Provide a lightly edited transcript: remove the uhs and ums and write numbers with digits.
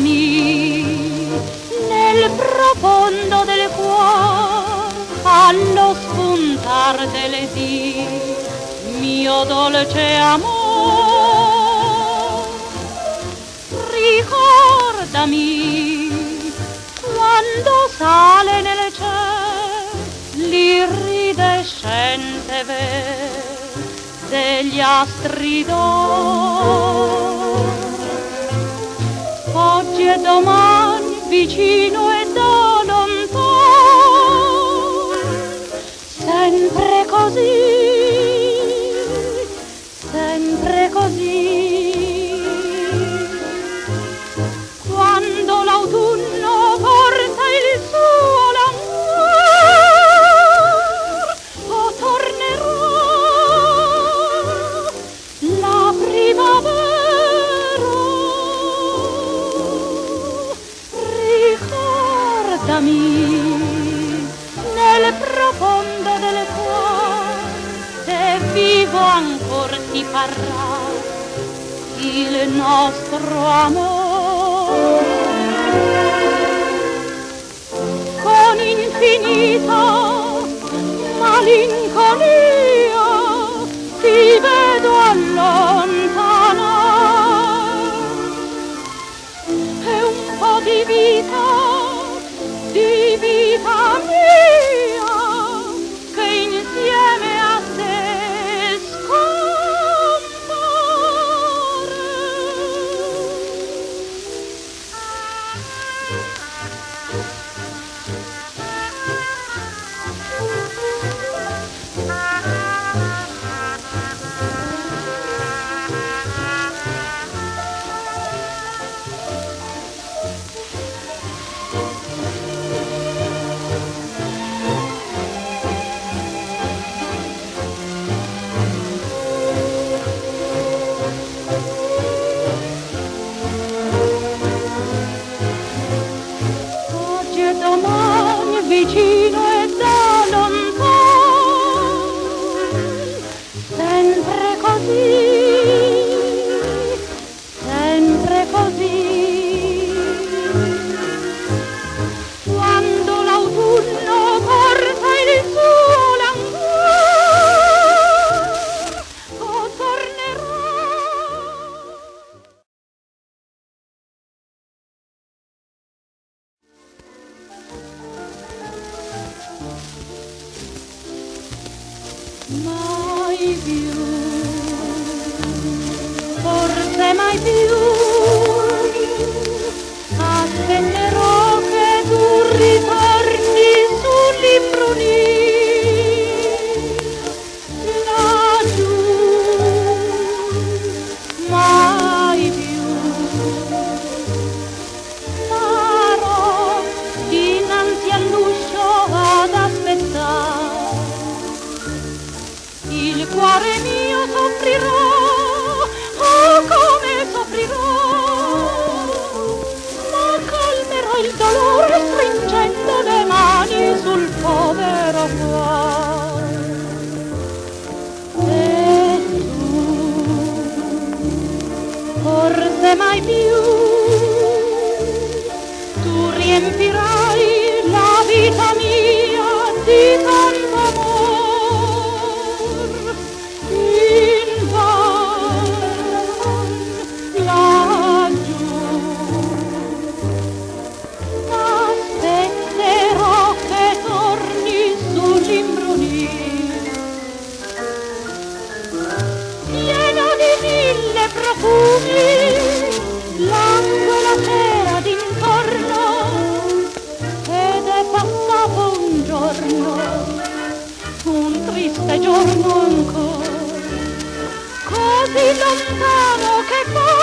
portami nel profondo del cuore allo spuntar delle dì, mio dolce amor. Ricordami quando sale nel cielo l'iridescente velo degli astri d'oro. Oggi e domani vicino e da lontano, sempre così, sempre così. Quando l'autunno porta il suo languor, oh tornerò la primavera. Nel profondo del cuore, se vivo ancora ti parrà il nostro amore. Con infinita malinconia ti vedo allontanare, e un po' di vita mia, che insieme a te scompare. Domani vicino e da lontano, sempre così, sempre così. Quando l'autunno porta il suo languor, oh tornerò. Mai più, forse mai più, aspetterò che tu ritorni sull'imbrunire laggiù. Mai più starò dinanzi all'uscio ad aspettare. Il cuore mio soffrirà, oh come soffrirà, ma calmerò il dolore stringendo le mani sul povero cuore. E tu, forse mai più, tu riempirai la vita mia di tanto amore. Profumi, l'acqua e la sera d'intorno, ed è passato un giorno, un triste giorno ancora, così lontano che poi